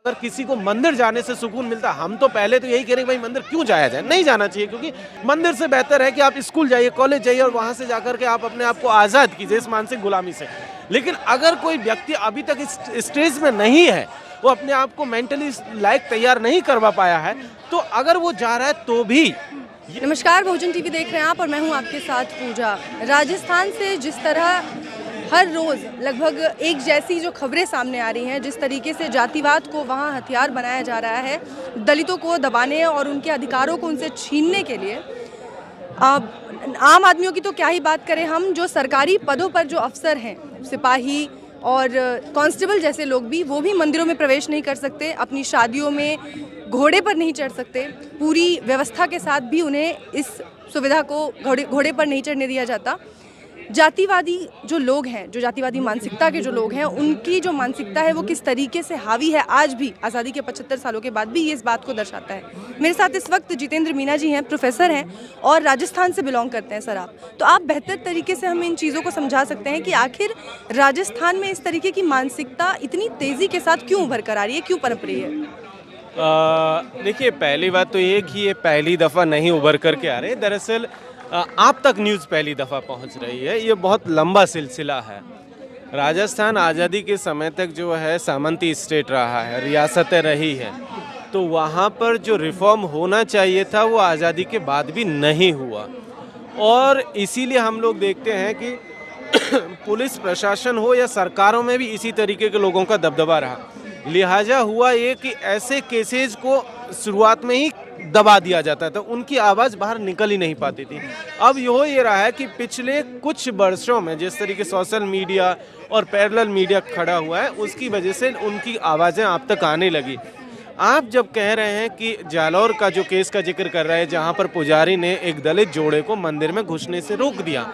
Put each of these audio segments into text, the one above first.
पर किसी को मंदिर जाने से सुकून मिलता, हम तो पहले तो यही कह रहे हैं भाई मंदिर क्यों जाया जाए, नहीं जाना चाहिए, क्योंकि मंदिर से बेहतर है कि आप स्कूल जाइए, कॉलेज जाइए और वहां से जाकर के आप अपने आप को आज़ाद कीजिए इस मानसिक गुलामी से। लेकिन अगर कोई व्यक्ति अभी तक इस स्टेज में नहीं है, वो अपने आप को मेंटली लायक तैयार नहीं करवा पाया है, तो अगर वो जा रहा है तो भी। नमस्कार, बहुजन टीवी देख रहे हैं आप और मैं हूं आपके साथ पूजा। राजस्थान से जिस तरह हर रोज़ लगभग एक जैसी जो खबरें सामने आ रही हैं, जिस तरीके से जातिवाद को वहां हथियार बनाया जा रहा है, दलितों को दबाने और उनके अधिकारों को उनसे छीनने के लिए, आम आदमियों की तो क्या ही बात करें, हम जो सरकारी पदों पर जो अफसर हैं, सिपाही और कांस्टेबल जैसे लोग भी, वो भी मंदिरों में प्रवेश नहीं कर सकते, अपनी शादियों में घोड़े पर नहीं चढ़ सकते, पूरी व्यवस्था के साथ भी उन्हें इस सुविधा को घोड़े पर नहीं चढ़ने दिया जाता। जातिवादी जो लोग हैं, जो जातिवादी मानसिकता के जो लोग हैं, उनकी जो मानसिकता है वो किस तरीके से हावी है आज भी, आज़ादी के 75 सालों के बाद भी, ये इस बात को दर्शाता है। मेरे साथ इस वक्त जितेंद्र मीना जी हैं, प्रोफेसर हैं और राजस्थान से बिलोंग करते हैं। सर, आप बेहतर तरीके से हमें इन चीज़ों को समझा सकते हैं कि आखिर राजस्थान में इस तरीके की मानसिकता इतनी तेज़ी के साथ क्यों उभर कर आ रही है, क्यों पनप रही है? देखिए, पहली बात तो ये कि ये पहली दफ़ा नहीं उभर करके आ रहे, दरअसल आप तक न्यूज़ पहली दफ़ा पहुंच रही है, ये बहुत लंबा सिलसिला है। राजस्थान आज़ादी के समय तक जो है सामंती स्टेट रहा है, रियासतें रही है, तो वहाँ पर जो रिफॉर्म होना चाहिए था वो आज़ादी के बाद भी नहीं हुआ, और इसीलिए हम लोग देखते हैं कि पुलिस प्रशासन हो या सरकारों में भी इसी तरीके के लोगों का दबदबा रहा। लिहाजा हुआ ये कि ऐसे केसेस को शुरुआत में ही दबा दिया जाता था, उनकी आवाज़ बाहर निकल ही नहीं पाती थी। अब ये रहा है कि पिछले कुछ वर्षों में जिस तरीके सोशल मीडिया और पैरेलल मीडिया खड़ा हुआ है, उसकी वजह से उनकी आवाज़ें आप तक आने लगी। आप जब कह रहे हैं कि जालौर का जो केस का जिक्र कर रहे हैं, जहां पर पुजारी ने एक दलित जोड़े को मंदिर में घुसने से रोक दिया,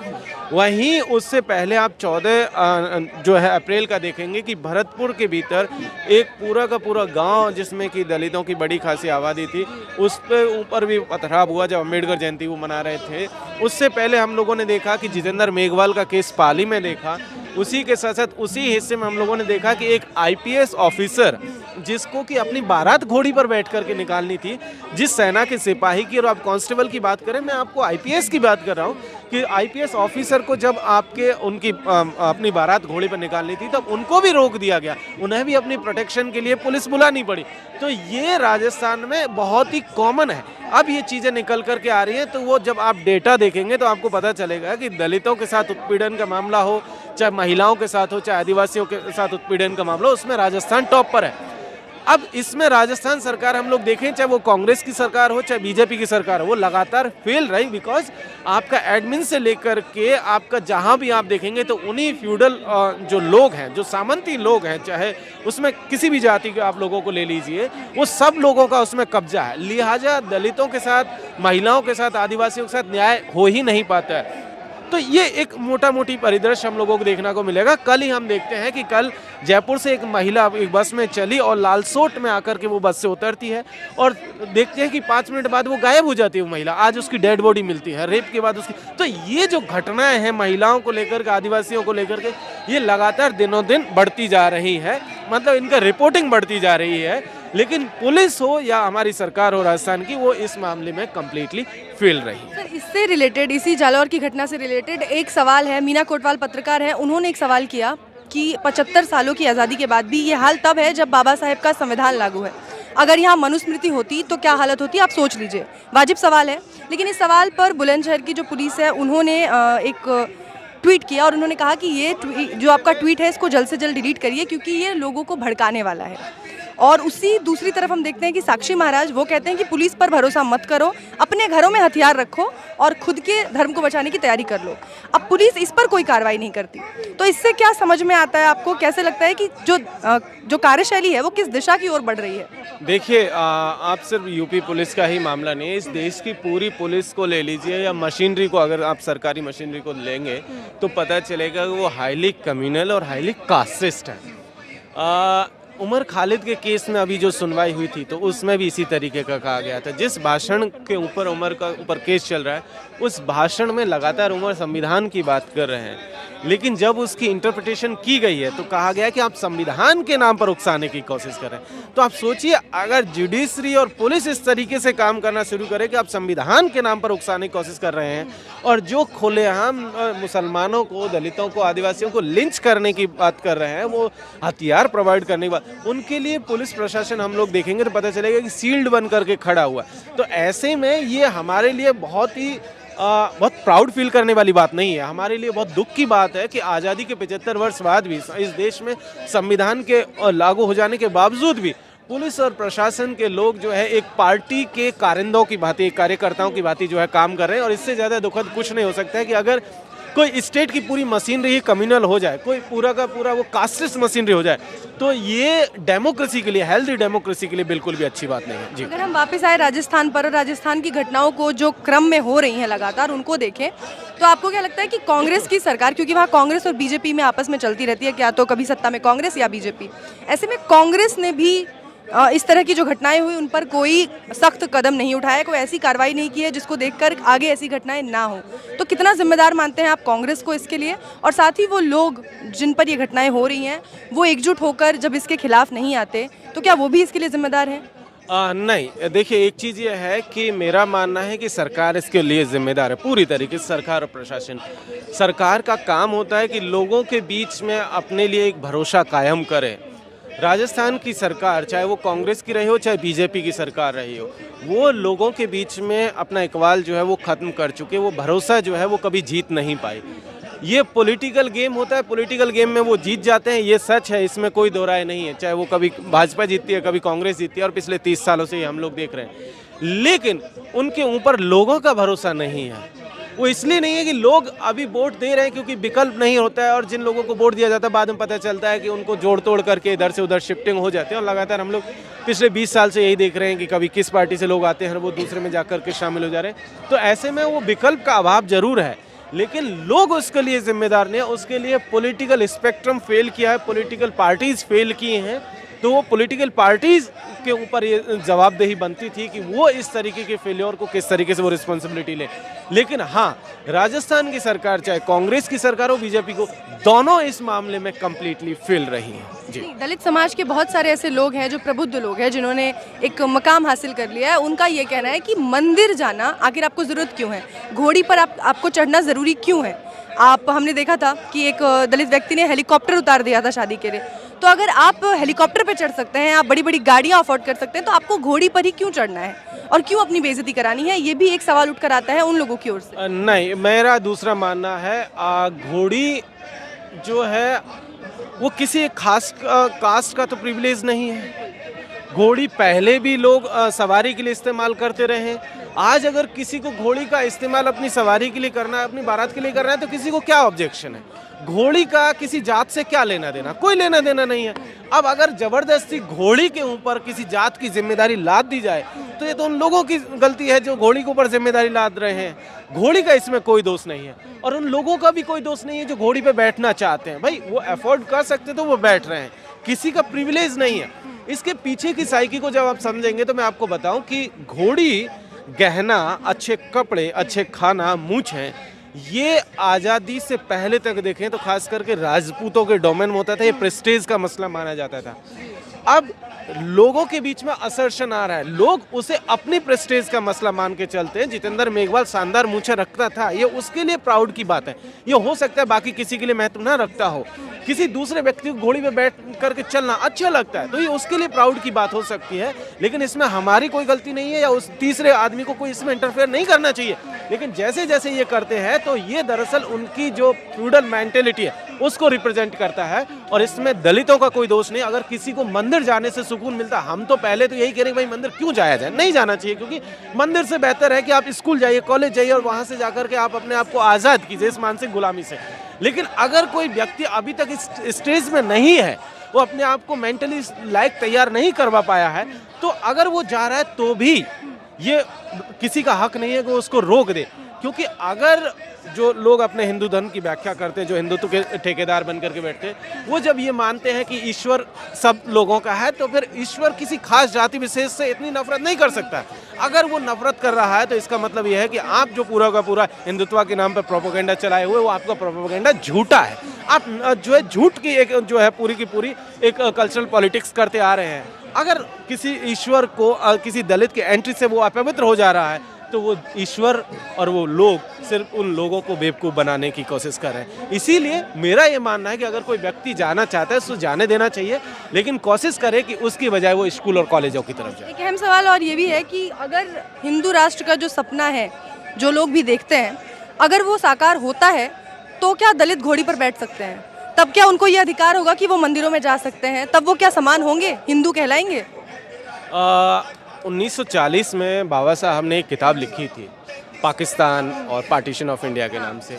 वहीं उससे पहले आप 14 जो है अप्रैल का देखेंगे कि भरतपुर के भीतर एक पूरा का पूरा गांव जिसमें कि दलितों की बड़ी खासी आबादी थी, उस पे ऊपर भी पथराव हुआ जब अम्बेडकर जयंती वो मना रहे थे। उससे पहले हम लोगों ने देखा कि जितेंद्र मेघवाल का केस पाली में देखा। उसी के साथ साथ उसी हिस्से में हम लोगों ने देखा कि एक IPS ऑफिसर जिसको कि अपनी बारात घोड़ी पर बैठ करके निकालनी थी, जिस सेना के सिपाही की, और आप कांस्टेबल की बात करें, मैं आपको IPS की बात कर रहा हूँ कि IPS ऑफिसर को जब उनकी अपनी बारात घोड़ी पर निकालनी थी तब उनको भी रोक दिया गया, उन्हें भी अपनी प्रोटेक्शन के लिए पुलिस बुलानी पड़ी। तो ये राजस्थान में बहुत ही कॉमन है। अब ये चीज़ें निकल करके आ रही हैं, तो वो जब आप डेटा देखेंगे तो आपको पता चलेगा कि दलितों के साथ उत्पीड़न का मामला हो, चाहे महिलाओं के साथ हो, चाहे आदिवासियों के साथ उत्पीड़न का मामला हो, उसमें राजस्थान टॉप पर है। अब इसमें राजस्थान सरकार हम लोग देखें, चाहे वो कांग्रेस की सरकार हो चाहे बीजेपी की सरकार हो, वो लगातार फेल रही, बिकॉज आपका एडमिन से लेकर के आपका जहां भी आप देखेंगे तो उन्हीं फ्यूडल जो लोग हैं, जो सामंती लोग हैं, चाहे उसमें किसी भी जाति के आप लोगों को ले लीजिए, वो सब लोगों का उसमें कब्जा है। लिहाजा दलितों के साथ, महिलाओं के साथ, आदिवासियों के साथ न्याय हो ही नहीं पाता है। तो ये एक मोटा मोटी परिदृश्य हम लोगों को देखने को मिलेगा। कल ही हम देखते हैं कि कल जयपुर से एक महिला एक बस में चली और लालसोट में आकर के वो बस से उतरती है, और देखते हैं कि 5 मिनट बाद वो गायब हो जाती है वो महिला। आज उसकी डेड बॉडी मिलती है, रेप के बाद उसकी। तो ये जो घटनाएं हैं महिलाओं को लेकर के, आदिवासियों को लेकर के, ये लगातार दिनों दिन बढ़ती जा रही है, मतलब इनका रिपोर्टिंग बढ़ती जा रही है। लेकिन पुलिस हो या हमारी सरकार हो राजस्थान की, वो इस मामले में कम्प्लीटली फेल रही। सर, इससे रिलेटेड, इसी जालौर की घटना से रिलेटेड एक सवाल है। मीना कोटवाल पत्रकार हैं, उन्होंने एक सवाल किया कि 75 सालों की आज़ादी के बाद भी ये हाल तब है जब बाबा साहेब का संविधान लागू है। अगर यहाँ मनुस्मृति होती तो क्या हालत होती, आप सोच लीजिए। वाजिब सवाल है, लेकिन इस सवाल पर बुलंदशहर की जो पुलिस है उन्होंने एक ट्वीट किया और उन्होंने कहा कि ये जो आपका ट्वीट है इसको जल्द से जल्द डिलीट करिए, क्योंकि ये लोगों को भड़काने वाला है। और उसी दूसरी तरफ हम देखते हैं कि साक्षी महाराज वो कहते हैं कि पुलिस पर भरोसा मत करो, अपने घरों में हथियार रखो और खुद के धर्म को बचाने की तैयारी कर लो। अब पुलिस इस पर कोई कार्रवाई नहीं करती, तो इससे क्या समझ में आता है आपको? कैसे लगता है कि जो कार्यशैली है वो किस दिशा की ओर बढ़ रही है? देखिए, आप सिर्फ यूपी पुलिस का ही मामला नहीं है, इस देश की पूरी पुलिस को ले लीजिए या मशीनरी को, अगर आप सरकारी मशीनरी को लेंगे तो पता चलेगा कि वो हाईली कम्युनल और हाईली कास्टिस्ट है। उमर खालिद के केस में अभी जो सुनवाई हुई थी तो उसमें भी इसी तरीके का कहा गया था। जिस भाषण के उमर का ऊपर केस चल रहा है, उस भाषण में लगातार उमर संविधान की बात कर रहे हैं। लेकिन जब उसकी इंटरप्रिटेशन की गई है तो कहा गया कि आप संविधान के नाम पर उकसाने की कोशिश कर रहे हैं। तो आप सोचिए, अगर जुडिशरी और पुलिस इस तरीके से काम करना शुरू करे कि आप संविधान के नाम पर उकसाने की कोशिश कर रहे हैं और जो खुलेआम मुसलमानों को, दलितों को, आदिवासियों को लिंच करने की बात कर रहे हैं, वो हथियार प्रोवाइड करने की बात, उनके लिए पुलिस प्रशासन हम लोग देखेंगे तो पता चलेगा कि शील्ड बन करके खड़ा हुआ। तो ऐसे में ये हमारे लिए बहुत प्राउड फील करने वाली बात नहीं है। हमारे लिए बहुत दुख की बात है कि आज़ादी के 75 वर्ष बाद भी इस देश में संविधान के लागू हो जाने के बावजूद भी पुलिस और प्रशासन के लोग जो है एक पार्टी के कारिंदों की भांति, कार्यकर्ताओं की भांति जो है काम कर रहे हैं। और इससे ज़्यादा दुखद कुछ नहीं हो सकता है कि अगर कोई स्टेट की पूरी मशीनरी ही कम्युनल हो जाए, कोई पूरा का पूरा वो कास्टिस्ट मशीनरी हो जाए, तो ये डेमोक्रेसी के लिए, हेल्दी डेमोक्रेसी के लिए बिल्कुल भी अच्छी बात नहीं है। जी, अगर हम वापस आए राजस्थान पर और राजस्थान की घटनाओं को जो क्रम में हो रही हैं लगातार उनको देखें, तो आपको क्या लगता है कि कांग्रेस की सरकार, क्योंकि वहाँ कांग्रेस और बीजेपी में आपस में चलती रहती है, क्या तो कभी सत्ता में कांग्रेस या बीजेपी, ऐसे में कांग्रेस ने भी इस तरह की जो घटनाएं हुई उन पर कोई सख्त कदम नहीं उठाया, कोई ऐसी कार्रवाई नहीं की है जिसको देखकर आगे ऐसी घटनाएं ना हो, तो कितना जिम्मेदार मानते हैं आप कांग्रेस को इसके लिए? और साथ ही वो लोग जिन पर ये घटनाएं हो रही हैं वो एकजुट होकर जब इसके खिलाफ नहीं आते, तो क्या वो भी इसके लिए जिम्मेदार हैं? नहीं, देखिए, एक चीज़ ये है कि मेरा मानना है कि सरकार इसके लिए जिम्मेदार है पूरी तरीके से। सरकार और प्रशासन, सरकार का काम होता है कि लोगों के बीच में अपने लिए एक भरोसा कायम करे। राजस्थान की सरकार, चाहे वो कांग्रेस की रही हो चाहे बीजेपी की सरकार रही हो, वो लोगों के बीच में अपना इकबाल जो है वो ख़त्म कर चुके। वो भरोसा जो है वो कभी जीत नहीं पाई। ये पॉलिटिकल गेम होता है, पॉलिटिकल गेम में वो जीत जाते हैं, ये सच है, इसमें कोई दो राय नहीं है। चाहे वो कभी भाजपा जीतती है, कभी कांग्रेस जीतती है, और पिछले 30 सालों से ये हम लोग देख रहे हैं। लेकिन उनके ऊपर लोगों का भरोसा नहीं है। वो इसलिए नहीं है कि लोग अभी वोट दे रहे हैं क्योंकि विकल्प नहीं होता है, और जिन लोगों को वोट दिया जाता है बाद में पता चलता है कि उनको जोड़ तोड़ करके इधर से उधर शिफ्टिंग हो जाते हैं। और लगातार हम लोग पिछले 20 साल से यही देख रहे हैं कि कभी किस पार्टी से लोग आते हैं वो दूसरे में जाकर के शामिल हो जा रहे हैं। तो ऐसे में वो विकल्प का अभाव जरूर है, लेकिन लोग उसके लिए जिम्मेदार नहीं है। उसके लिए पॉलिटिकल स्पेक्ट्रम फेल किया है, पॉलिटिकल पार्टीज फेल किए हैं। तो वो पॉलिटिकल पार्टीज के ऊपर ये जवाबदेही बनती थी कि वो इस तरीके के फेलियर को किस तरीके से वो रिस्पॉन्सिबिलिटी ले। लेकिन हाँ, राजस्थान की सरकार, चाहे कांग्रेस की सरकार हो, बीजेपी को, दोनों इस मामले में कंप्लीटली फेल रही हैं। जी, दलित समाज के बहुत सारे ऐसे लोग हैं जो प्रबुद्ध लोग हैं जिन्होंने एक मकाम हासिल कर लिया है। उनका ये कहना है कि मंदिर जाना आखिर आपको ज़रूरत क्यों है, घोड़ी पर आपको चढ़ना ज़रूरी क्यों है? हमने देखा था कि एक दलित व्यक्ति ने हेलीकॉप्टर उतार दिया था शादी के लिए। तो अगर आप हेलीकॉप्टर पर चढ़ सकते हैं, आप बड़ी बड़ी गाड़ियाँ अफोर्ड कर सकते हैं, तो आपको घोड़ी पर ही क्यों चढ़ना है और क्यों अपनी बेइज्जती करानी है? ये भी एक सवाल उठकर आता है उन लोगों की ओर से। नहीं, मेरा दूसरा मानना है, घोड़ी जो है वो किसी एक खास कास्ट का तो प्रिविलेज नहीं है। घोड़ी पहले भी लोग सवारी के लिए इस्तेमाल करते रहे हैं। आज अगर किसी को घोड़ी का इस्तेमाल अपनी सवारी के लिए करना है, अपनी बारात के लिए करना है, तो किसी को क्या ऑब्जेक्शन है? घोड़ी का किसी जात से क्या लेना देना? कोई लेना देना नहीं है। अब अगर जबरदस्ती घोड़ी के ऊपर किसी जात की जिम्मेदारी लाद दी जाए तो ये तो उन लोगों की गलती है जो घोड़ी के ऊपर जिम्मेदारी लाद रहे हैं। घोड़ी का इसमें कोई दोष नहीं है, और उन लोगों का भी कोई दोष नहीं है जो घोड़ी पे बैठना चाहते हैं। भाई, वो अफोर्ड कर सकते तो वो बैठ रहे हैं, किसी का प्रिविलेज नहीं है। इसके पीछे की साइकी को जब आप समझेंगे तो मैं आपको बताऊं कि घोड़ी, गहना, अच्छे कपड़े, अच्छे खाना, मूंछें, ये आज़ादी से पहले तक देखें तो खास करके राजपूतों के डोमेन में होता था। ये प्रेस्टीज का मसला माना जाता था। अब लोगों के बीच में असर्शन आ रहा है, लोग उसे अपनी प्रेस्टीज का मसला मान के चलते हैं। जितेंद्र मेघवाल शानदार मूंछें रखता था, ये उसके लिए प्राउड की बात है। ये हो सकता है बाकी किसी के लिए महत्व ना रखता हो, किसी दूसरे व्यक्ति को घोड़ी पे बैठ करके चलना अच्छा लगता है, तो ये उसके लिए प्राउड की बात हो सकती है। लेकिन इसमें हमारी कोई गलती नहीं है, या उस तीसरे आदमी को कोई इसमें इंटरफेयर नहीं करना चाहिए। लेकिन जैसे जैसे ये करते हैं तो ये दरअसल उनकी जो फ्यूडल मेंटेलिटी है उसको रिप्रेजेंट करता है, और इसमें दलितों का कोई दोष नहीं। अगर किसी को मंदिर जाने से सुकून मिलता, हम तो पहले तो यही कह रहे हैं भाई मंदिर क्यों जाया जाए, नहीं जाना चाहिए, क्योंकि मंदिर से बेहतर है कि आप स्कूल जाइए, कॉलेज जाइए, और वहां से जाकर के आप अपने आप को आज़ाद कीजिए इस मानसिक गुलामी से। लेकिन अगर कोई व्यक्ति अभी तक इस स्टेज में नहीं है, वो अपने आप को मेंटली लायक तैयार नहीं करवा पाया है, तो अगर वो जा रहा है तो भी ये किसी का हक नहीं है कि उसको रोक दे, क्योंकि अगर जो लोग अपने हिंदू धर्म की व्याख्या करते हैं, जो हिंदुत्व के ठेकेदार बन करके बैठते हैं, वो जब ये मानते हैं कि ईश्वर सब लोगों का है, तो फिर ईश्वर किसी खास जाति विशेष से इतनी नफरत नहीं कर सकता। अगर वो नफरत कर रहा है तो इसका मतलब ये है कि आप जो पूरा का पूरा हिंदुत्व के नाम पर प्रोपेगेंडा चलाए हुए, वो आपका प्रोपेगेंडा झूठा है। आप जो है झूठ की एक जो है पूरी की पूरी एक कल्चरल पॉलिटिक्स करते आ रहे हैं। अगर किसी ईश्वर को किसी दलित के एंट्री से वो अपवित्र हो जा रहा है, तो वो ईश्वर और वो लोग सिर्फ उन लोगों को बेवकूफ़ बनाने की कोशिश कर रहे हैं। इसीलिए मेरा ये मानना है कि अगर कोई व्यक्ति जाना चाहता है उसको जाने देना चाहिए, लेकिन कोशिश करे कि उसकी बजाय वो स्कूल और कॉलेजों की तरफ जाए। एक अहम सवाल और ये भी है कि अगर हिंदू राष्ट्र का जो सपना है, जो लोग भी देखते हैं, अगर वो साकार होता है तो क्या दलित घोड़ी पर बैठ सकते हैं? तब क्या उनको ये अधिकार होगा कि वो मंदिरों में जा सकते हैं? तब वो क्या समान होंगे, हिंदू कहलाएंगे? 1940 में बाबा साहब ने एक किताब लिखी थी, पाकिस्तान और पार्टीशन ऑफ इंडिया के नाम से,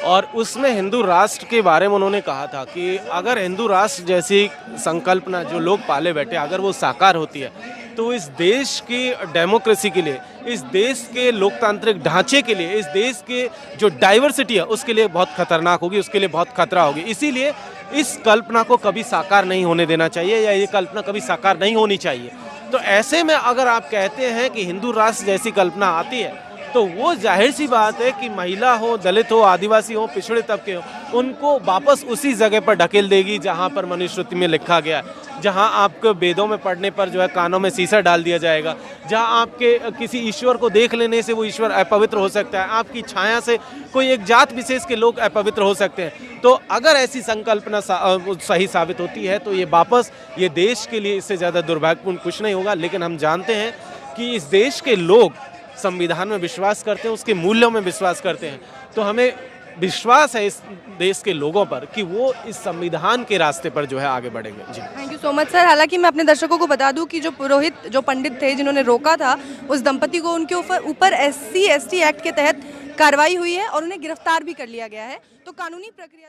और उसमें हिंदू राष्ट्र के बारे में उन्होंने कहा था कि अगर हिंदू राष्ट्र जैसी संकल्पना जो लोग पाले बैठे, अगर वो साकार होती है, तो इस देश की डेमोक्रेसी के लिए, इस देश के लोकतांत्रिक ढांचे के लिए, इस देश के जो डाइवर्सिटी है उसके लिए बहुत खतरनाक होगी, उसके लिए बहुत खतरा होगी। इसीलिए इस कल्पना को कभी साकार नहीं होने देना चाहिए, या ये कल्पना कभी साकार नहीं होनी चाहिए। तो ऐसे में अगर आप कहते हैं कि हिंदू राष्ट्र जैसी कल्पना आती है, तो वो जाहिर सी बात है कि महिला हो, दलित हो, आदिवासी हो, पिछड़े तबके हो, उनको वापस उसी जगह पर ढकेल देगी जहाँ पर मनुस्मृति में लिखा गया है, जहाँ आपके वेदों में पढ़ने पर जो है कानों में सीसा डाल दिया जाएगा, जहाँ आपके किसी ईश्वर को देख लेने से वो ईश्वर अपवित्र हो सकता है, आपकी छाया से कोई एक जात विशेष के लोग अपवित्र हो सकते हैं। तो अगर ऐसी संकल्पना सही साबित होती है, तो ये वापस ये देश के लिए इससे ज़्यादा दुर्भाग्यपूर्ण कुछ नहीं होगा। लेकिन हम जानते हैं कि इस देश के लोग संविधान में विश्वास करते हैं, उसके मूल्यों में विश्वास करते हैं, तो हमें विश्वास है इस देश के लोगों पर कि वो इस संविधान के रास्ते पर जो है आगे बढ़ेंगे। जी, thank you so much sir. हालांकि मैं अपने दर्शकों को बता दूं कि जो पुरोहित, जो पंडित थे जिन्होंने रोका था उस दंपति को, उनके ऊपर SC/ST एक्ट के तहत कार्रवाई हुई है और उन्हें गिरफ्तार भी कर लिया गया है। तो कानूनी प्रक्रिया